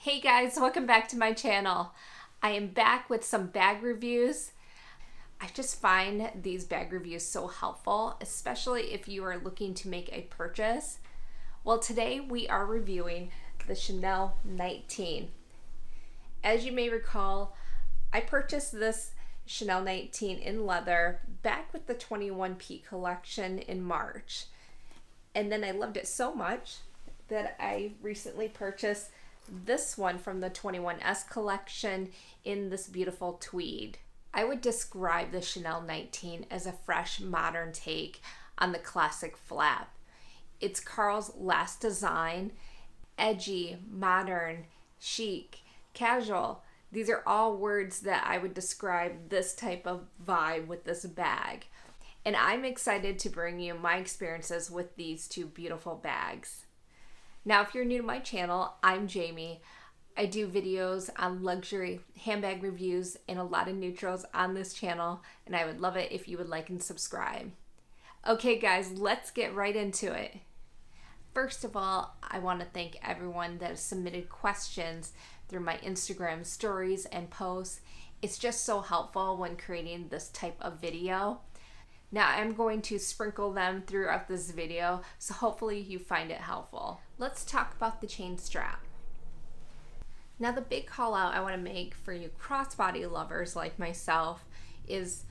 Hey guys, welcome back to my channel. I am back with some bag reviews. I just find these bag reviews so helpful, especially if you are looking to make a purchase. Well, today we are reviewing the Chanel 19. As you may recall, I purchased this Chanel 19 in leather back with the 21P collection in March. And then I loved it so much that I recently purchased this one from the 21S collection in this beautiful tweed. I would describe the Chanel 19 as a fresh, modern take on the classic flap. It's Carl's last design, edgy, modern, chic, casual. These are all words that I would describe this type of vibe with this bag. And I'm excited to bring you my experiences with these two beautiful bags. Now, if you're new to my channel, I'm Jamie. I do videos on luxury handbag reviews and a lot of neutrals on this channel, and I would love it if you would like and subscribe. Okay guys, let's get right into it. First of all, I want to thank everyone that has submitted questions through my Instagram stories and posts. It's just so helpful when creating this type of video. Now I'm going to sprinkle them throughout this video, so hopefully you find it helpful. Let's talk about the chain strap. Now the big call out I want to make for you crossbody lovers like myself is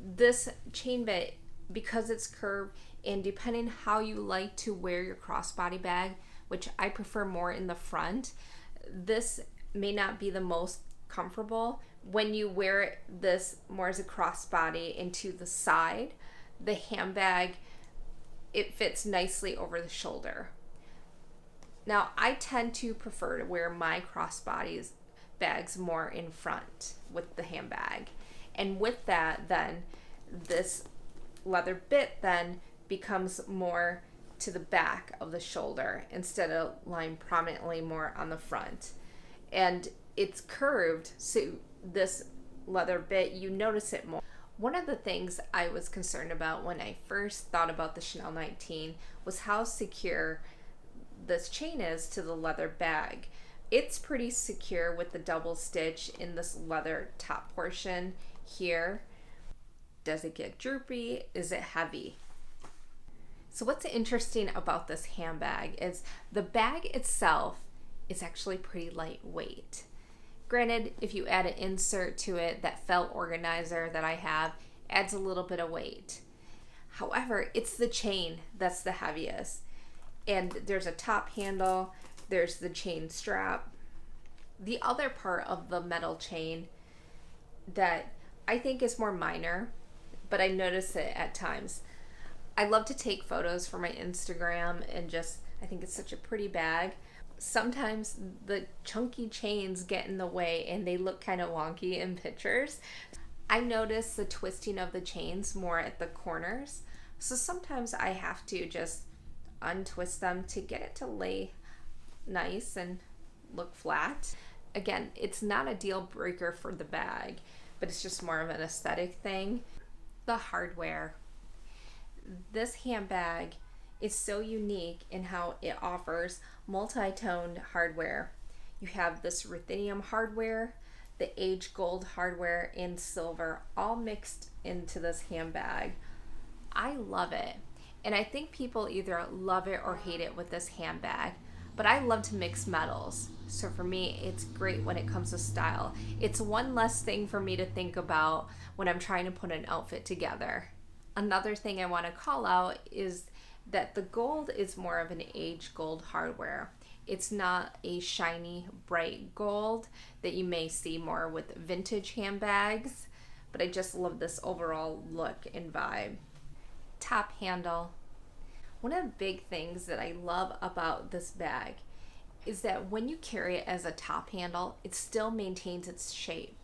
this chain bit, because it's curved and depending how you like to wear your crossbody bag, which I prefer more in the front, this may not be the most comfortable. When you wear this more as a crossbody into the side, the handbag, it fits nicely over the shoulder. Now, I tend to prefer to wear my crossbodies bags more in front with the handbag. And with that, then, this leather bit then becomes more to the back of the shoulder instead of lying prominently more on the front. And it's curved, so this leather bit, you notice it more. One of the things I was concerned about when I first thought about the Chanel 19 was how secure this chain is to the leather bag. It's pretty secure with the double stitch in this leather top portion here. Does it get droopy? Is it heavy? So what's interesting about this handbag is the bag itself is actually pretty lightweight. Granted, if you add an insert to it, that felt organizer that I have adds a little bit of weight. However, it's the chain that's the heaviest. And there's a top handle, there's the chain strap. The other part of the metal chain that I think is more minor, but I notice it at times. I love to take photos for my Instagram and I think it's such a pretty bag. Sometimes the chunky chains get in the way and they look kind of wonky in pictures. I notice the twisting of the chains more at the corners, so sometimes I have to just untwist them to get it to lay nice and look flat. Again, it's not a deal breaker for the bag, but it's just more of an aesthetic thing. The hardware. This handbag is so unique in how it offers multi-toned hardware. You have this ruthenium hardware, the aged gold hardware, and silver all mixed into this handbag. I love it, and I think people either love it or hate it with this handbag, but I love to mix metals, so for me it's great when it comes to style. It's one less thing for me to think about when I'm trying to put an outfit together. Another thing I want to call out is that the gold is more of an aged gold hardware. It's not a shiny, bright gold that you may see more with vintage handbags, but I just love this overall look and vibe. Top handle. One of the big things that I love about this bag is that when you carry it as a top handle, it still maintains its shape.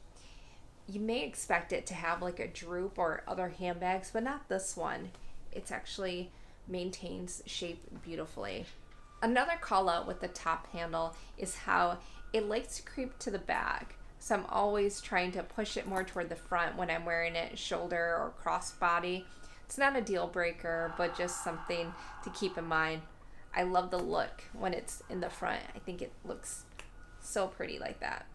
You may expect it to have like a droop or other handbags, but not this one. It's actually maintains shape beautifully. Another call out with the top handle is how it likes to creep to the back. So I'm always trying to push it more toward the front when I'm wearing it shoulder or crossbody. It's not a deal breaker, but just something to keep in mind. I love the look when it's in the front. I think it looks So pretty like that.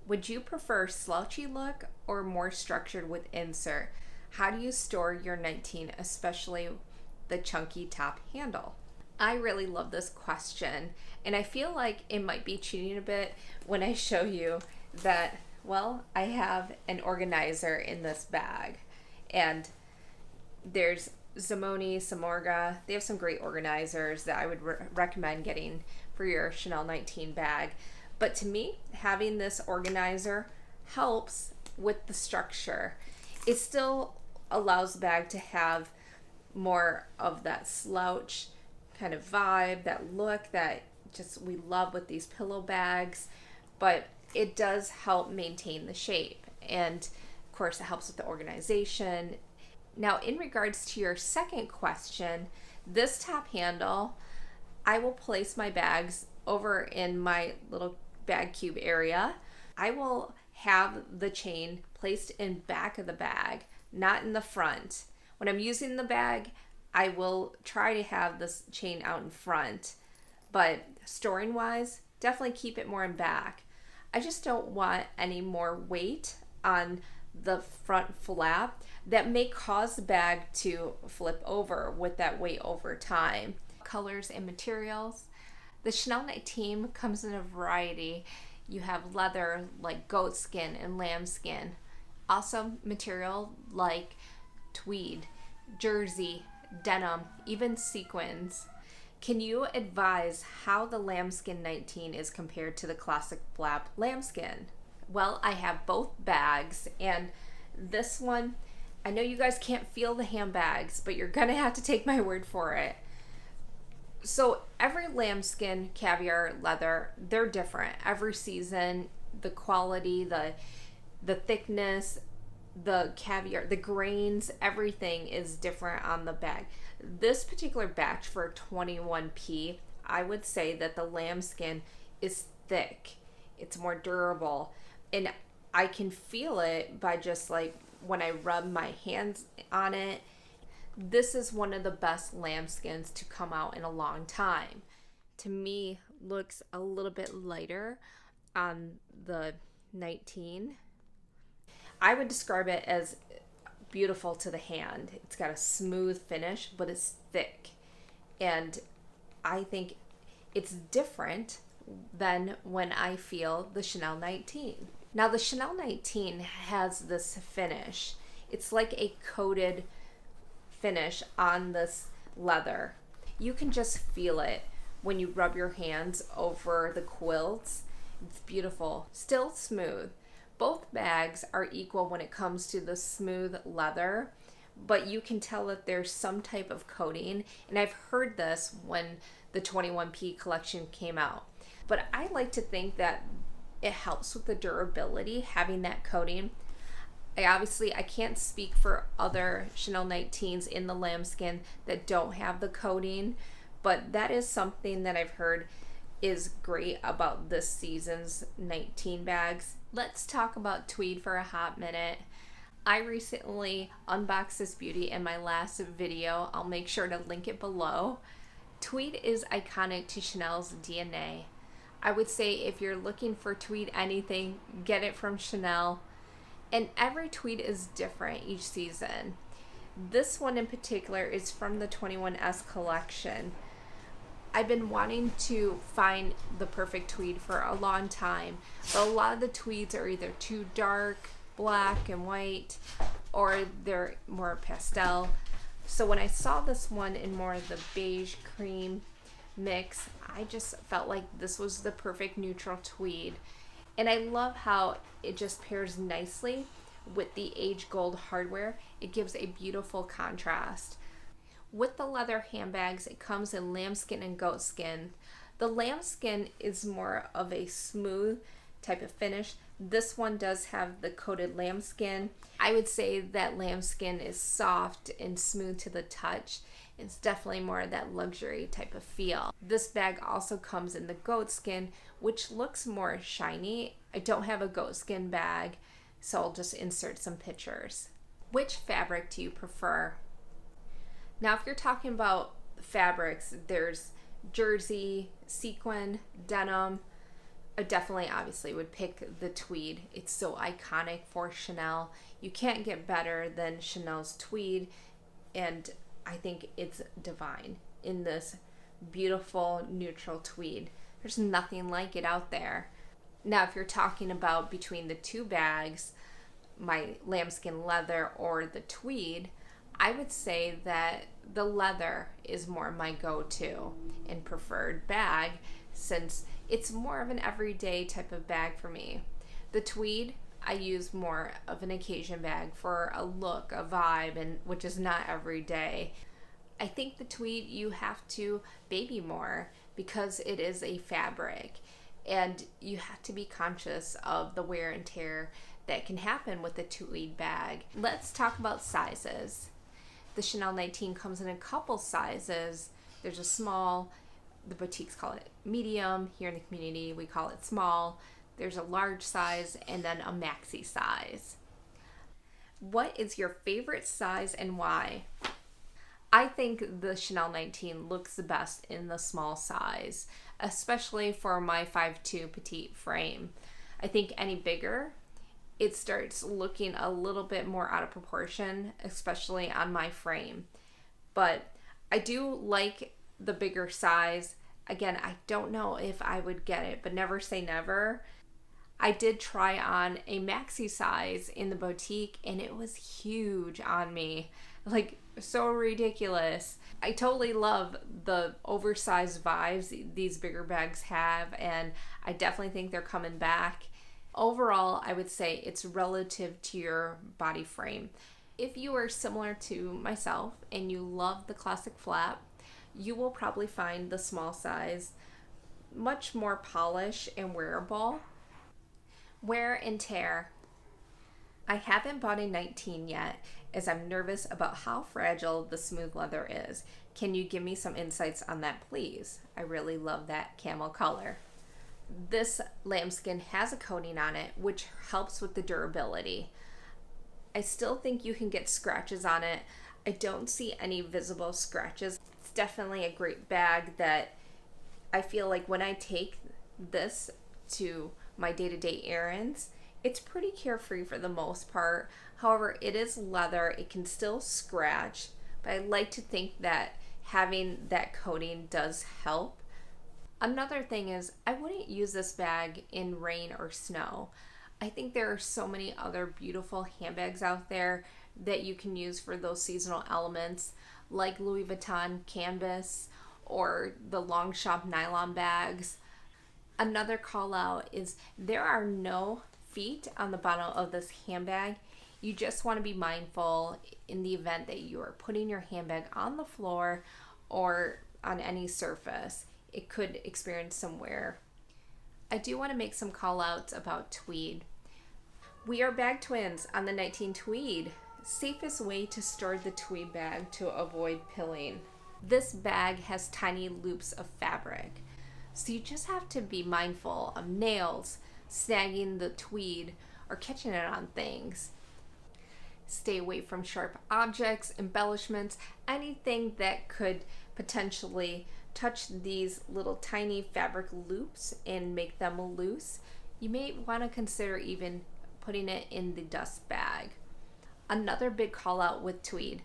Would you prefer slouchy look or more structured with insert? How do you store your 19, especially the chunky top handle? I really love this question, and I feel like it might be cheating a bit when I show you that, well, I have an organizer in this bag, and there's Zamoni, Samorga. They have some great organizers that I would recommend getting for your Chanel 19 bag. But to me, having this organizer helps with the structure. It still allows the bag to have more of that slouch kind of vibe, that look that just we love with these pillow bags, but it does help maintain the shape. And of course, it helps with the organization. Now, in regards to your second question, this top handle, I will place my bags over in my little bag cube area. I will have the chain placed in back of the bag, not in the front. When I'm using the bag, I will try to have this chain out in front, but storing wise, definitely keep it more in back. I just don't want any more weight on the front flap that may cause the bag to flip over with that weight over time. Colors and materials. The Chanel 19 comes in a variety. You have leather like goatskin and lambskin. Also material like tweed, jersey, denim, even sequins. Can you advise how the Lambskin 19 is compared to the classic flap lambskin? Well, I have both bags, and this one, I know you guys can't feel the handbags, but you're gonna have to take my word for it. So every lambskin, caviar, leather, they're different. Every season, the quality, the thickness, the caviar, the grains, everything is different on the bag. This particular batch for 21P, I would say that the lambskin is thick. It's more durable. And I can feel it by just like when I rub my hands on it. This is one of the best lambskins to come out in a long time. To me, looks a little bit lighter on the 19. I would describe it as beautiful to the hand. It's got a smooth finish, but it's thick. And I think it's different than when I feel the Chanel 19. Now, the Chanel 19 has this finish. It's like a coated finish on this leather. You can just feel it when you rub your hands over the quilts. It's beautiful. Still smooth. Both bags are equal when it comes to the smooth leather, but you can tell that there's some type of coating, and I've heard this when the 21P collection came out. But I like to think that it helps with the durability, having that coating. I can't speak for other Chanel 19s in the lambskin that don't have the coating, but that is something that I've heard is great about this season's 19 bags. Let's talk about Tweed for a hot minute. I recently unboxed this beauty in my last video. I'll make sure to link it below. Tweed is iconic to Chanel's DNA. I would say if you're looking for tweed anything, get it from Chanel. And every tweed is different each season. This one in particular is from the 21S collection. I've been wanting to find the perfect tweed for a long time, but a lot of the tweeds are either too dark, black and white, or they're more pastel. So when I saw this one in more of the beige cream mix, I just felt like this was the perfect neutral tweed. And I love how it just pairs nicely with the age gold hardware. It gives a beautiful contrast. With the leather handbags, it comes in lambskin and goatskin. The lambskin is more of a smooth type of finish. This one does have the coated lambskin. I would say that lambskin is soft and smooth to the touch. It's definitely more of that luxury type of feel. This bag also comes in the goatskin, which looks more shiny. I don't have a goatskin bag, so I'll just insert some pictures. Which fabric do you prefer? Now, if you're talking about fabrics, there's jersey, sequin, denim, I definitely obviously would pick the tweed. It's so iconic for Chanel. You can't get better than Chanel's tweed, and I think it's divine in this beautiful neutral tweed. There's nothing like it out there. Now, if you're talking about between the two bags, my lambskin leather or the tweed, I would say that the leather is more my go-to and preferred bag, since it's more of an everyday type of bag for me. The tweed, I use more of an occasion bag for a look, a vibe, and which is not every day. I think the tweed you have to baby more because it is a fabric, and you have to be conscious of the wear and tear that can happen with the tweed bag. Let's talk about sizes. The Chanel 19 comes in a couple sizes. There's a small, the boutiques call it medium. Here in the community, we call it small. There's a large size and then a maxi size. What is your favorite size and why? I think the Chanel 19 looks the best in the small size, especially for my 5'2" petite frame. I think any bigger, it starts looking a little bit more out of proportion, especially on my frame. But I do like the bigger size. Again, I don't know if I would get it, but never say never. I did try on a maxi size in the boutique and it was huge on me. Like, so ridiculous. I totally love the oversized vibes these bigger bags have, and I definitely think they're coming back. Overall, I would say it's relative to your body frame. If you are similar to myself and you love the classic flap, you will probably find the small size much more polished and wearable. Wear and tear. I haven't bought a 19 yet, as I'm nervous about how fragile the smooth leather is. Can you give me some insights on that, please? I really love that camel color. This lambskin has a coating on it, which helps with the durability. I still think you can get scratches on it. I don't see any visible scratches. It's definitely a great bag that I feel like when I take this to my day-to-day errands, it's pretty carefree for the most part. However, it is leather. It can still scratch, but I like to think that having that coating does help. Another thing is, I wouldn't use this bag in rain or snow. I think there are so many other beautiful handbags out there that you can use for those seasonal elements, like Louis Vuitton canvas or the Longchamp nylon bags. Another call out is there are no feet on the bottom of this handbag. You just want to be mindful in the event that you are putting your handbag on the floor or on any surface. It could experience some wear. I do want to make some call outs about tweed. We are bag twins on the 19 tweed. Safest way to store the tweed bag to avoid pilling. This bag has tiny loops of fabric, so you just have to be mindful of nails, snagging the tweed, or catching it on things. Stay away from sharp objects, embellishments, anything that could potentially touch these little tiny fabric loops and make them loose. You may want to consider even putting it in the dust bag. Another big call out with tweed.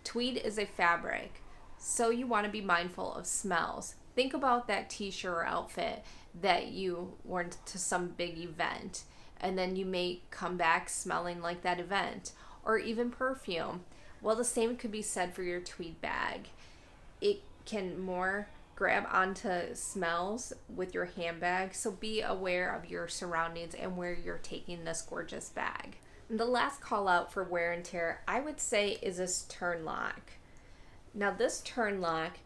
Tweed is a fabric, so you want to be mindful of smells. Think about that t-shirt or outfit that you wore to some big event, and then you may come back smelling like that event, or even perfume. Well, the same could be said for your tweed bag. It can more grab onto smells with your handbag, so be aware of your surroundings and where you're taking this gorgeous bag. And the last call out for wear and tear, I would say, is this turn lock. Now this turn lock,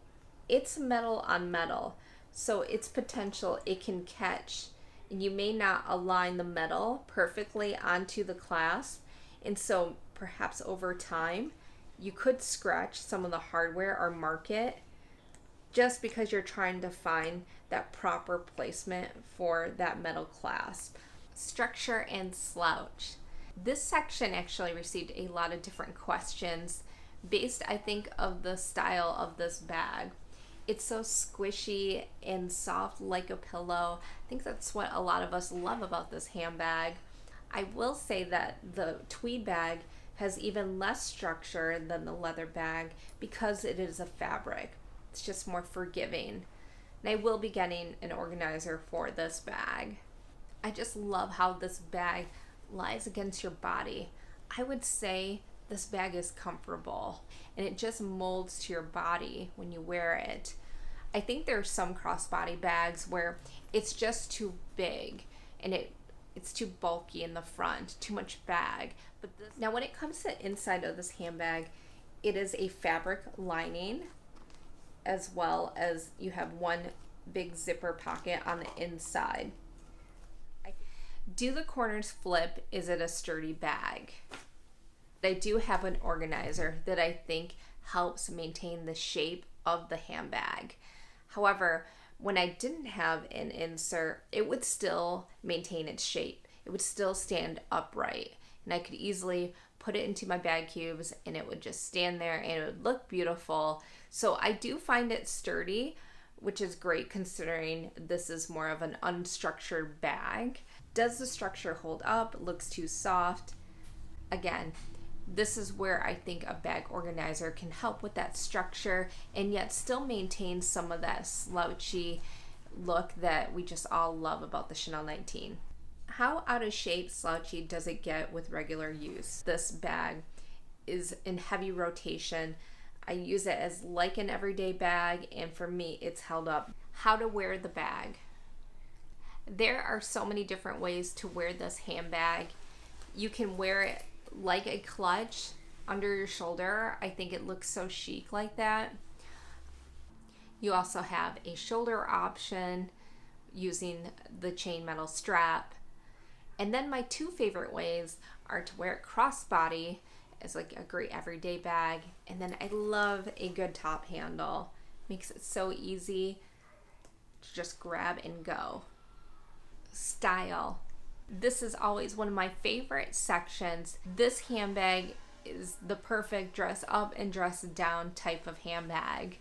it's metal on metal, so its potential it can catch, and you may not align the metal perfectly onto the clasp, and so perhaps over time you could scratch some of the hardware or mark it just because you're trying to find that proper placement for that metal clasp. Structure and slouch. This section actually received a lot of different questions based, I think, of the style of this bag. It's so squishy and soft like a pillow. I think that's what a lot of us love about this handbag. I will say that the Tweed bag has even less structure than the leather bag because it is a fabric. It's just more forgiving. And I will be getting an organizer for this bag. I just love how this bag lies against your body. I would say this bag is comfortable and it just molds to your body when you wear it. I think there are some crossbody bags where it's just too big and it's too bulky in the front, too much bag. But now when it comes to inside of this handbag, it is a fabric lining, as well as you have one big zipper pocket on the inside. Do the corners flip? Is it a sturdy bag? I do have an organizer that I think helps maintain the shape of the handbag. However, when I didn't have an insert, it would still maintain its shape. It would still stand upright, and I could easily put it into my bag cubes and it would just stand there and it would look beautiful. So I do find it sturdy, which is great considering this is more of an unstructured bag. Does the structure hold up? Looks too soft? Again, this is where I think a bag organizer can help with that structure and yet still maintain some of that slouchy look that we just all love about the Chanel 19. How out of shape slouchy does it get with regular use? This bag is in heavy rotation. I use it as like an everyday bag, and for me it's held up. How to wear the bag. There are so many different ways to wear this handbag. You can wear it like a clutch under your shoulder. I think it looks so chic like that. You also have a shoulder option using the chain metal strap. And then my two favorite ways are to wear it crossbody as like a great everyday bag. And then I love a good top handle. Makes it so easy to just grab and go. Style. This is always one of my favorite sections. This handbag is the perfect dress up and dress down type of handbag.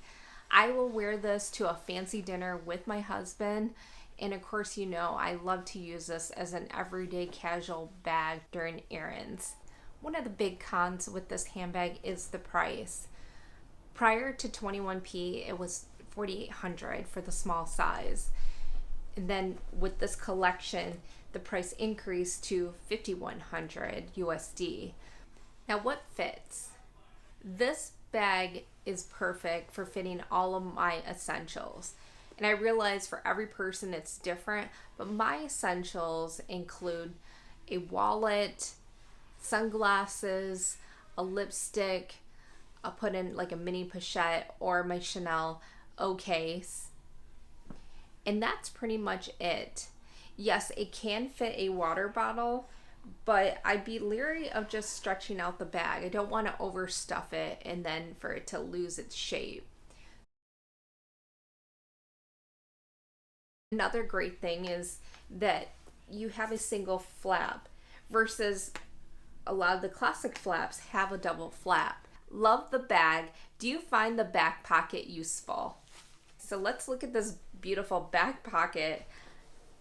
I will wear this to a fancy dinner with my husband. And of course, you know, I love to use this as an everyday casual bag during errands. One of the big cons with this handbag is the price. Prior to 21p, it was $4,800 for the small size. And then with this collection, the price increased to $5,100 USD. Now, what fits? This bag is perfect for fitting all of my essentials. And I realize for every person it's different, but my essentials include a wallet, sunglasses, a lipstick. I'll put in like a mini pochette or my Chanel O case. And that's pretty much it. Yes, it can fit a water bottle, but I'd be leery of just stretching out the bag. I don't want to overstuff it and then for it to lose its shape. Another great thing is that you have a single flap versus a lot of the classic flaps have a double flap. Love the bag. Do you find the back pocket useful? So let's look at this beautiful back pocket.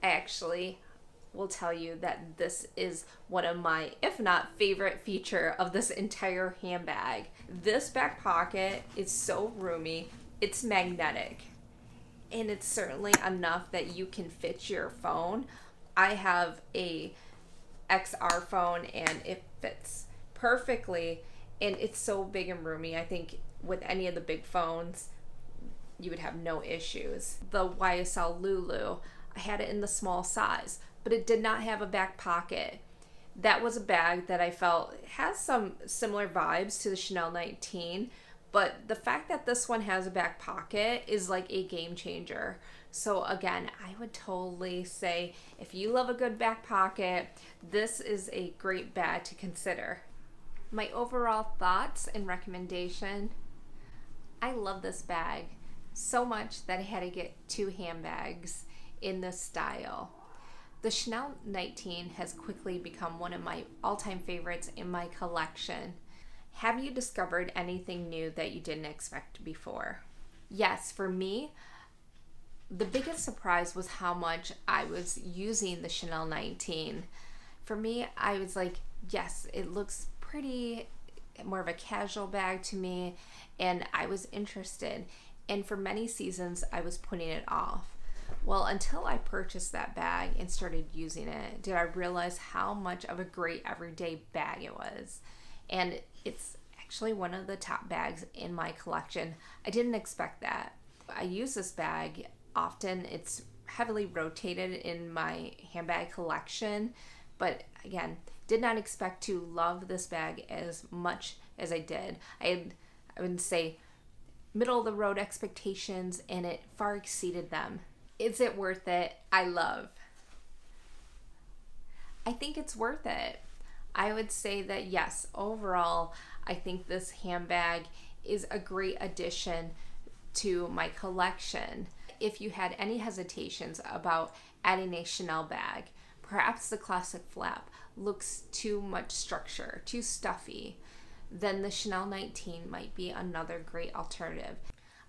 I actually will tell you that this is one of my, if not favorite feature of this entire handbag. This back pocket is so roomy. It's magnetic. And it's certainly enough that you can fit your phone. I have a XR phone and it fits perfectly, and it's so big and roomy. I think with any of the big phones, you would have no issues. The YSL Lulu, I had it in the small size, but it did not have a back pocket. That was a bag that I felt has some similar vibes to the Chanel 19, but the fact that this one has a back pocket is like a game changer. So again, I would totally say if you love a good back pocket, this is a great bag to consider. My overall thoughts and recommendation, I love this bag so much that I had to get 2 handbags in this style. The Chanel 19 has quickly become one of my all-time favorites in my collection. Have you discovered anything new that you didn't expect before? Yes, for me, the biggest surprise was how much I was using the Chanel 19. For me, I was like, yes, it looks pretty, more of a casual bag to me, and I was interested. And for many seasons, I was putting it off. Well, until I purchased that bag and started using it, did I realize how much of a great everyday bag it was. And it's actually one of the top bags in my collection. I didn't expect that. I use this bag often. It's heavily rotated in my handbag collection, but again, did not expect to love this bag as much as I did. I would say middle of the road expectations, and it far exceeded them. Is it worth it? I think it's worth it. I would say that yes, overall, I think this handbag is a great addition to my collection. If you had any hesitations about adding a Chanel bag, perhaps the classic flap looks too much structure, too stuffy, then the Chanel 19 might be another great alternative.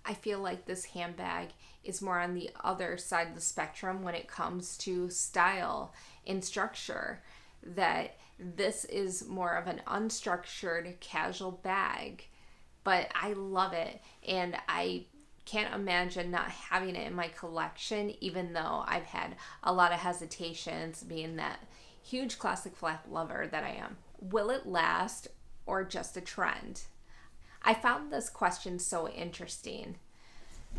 I feel like this handbag is more on the other side of the spectrum when it comes to style and structure, that this is more of an unstructured casual bag, but I love it, and I can't imagine not having it in my collection, even though I've had a lot of hesitations being that huge classic flap lover that I am. Will it last or just a trend? I found this question so interesting.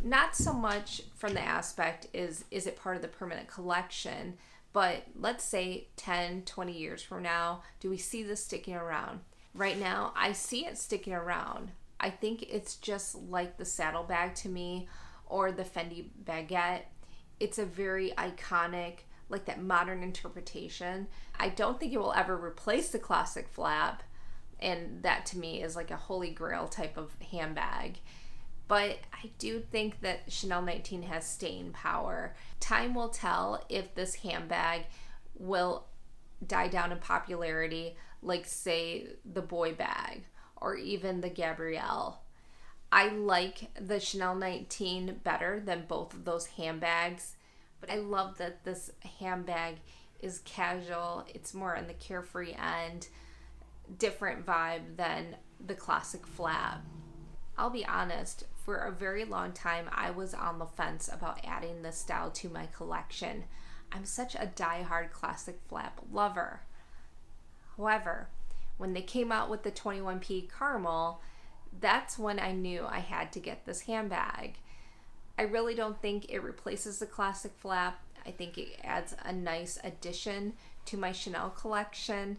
Not so much from the aspect is it part of the permanent collection, but let's say 10, 20 years from now, do we see this sticking around? Right now, I see it sticking around. I think it's just like the saddlebag to me, or the Fendi baguette. It's a very iconic, like that modern interpretation. I don't think it will ever replace the classic flap, and that to me is like a holy grail type of handbag. But I do think that Chanel 19 has staying power. Time will tell if this handbag will die down in popularity, like say the boy bag or even the Gabrielle. I like the Chanel 19 better than both of those handbags, but I love that this handbag is casual. It's more on the carefree end, different vibe than the classic flap. I'll be honest, for a very long time, I was on the fence about adding this style to my collection. I'm such a die-hard classic flap lover. However, when they came out with the 21P caramel, that's when I knew I had to get this handbag. I really don't think it replaces the classic flap. I think it adds a nice addition to my Chanel collection.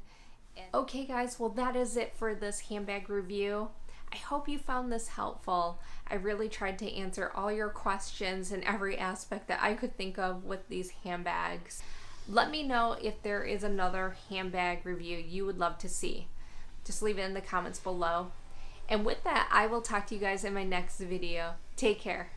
Okay guys, well that is it for this handbag review. I hope you found this helpful. I really tried to answer all your questions in every aspect that I could think of with these handbags. Let me know if there is another handbag review you would love to see. Just leave it in the comments below. And with that, I will talk to you guys in my next video. Take care.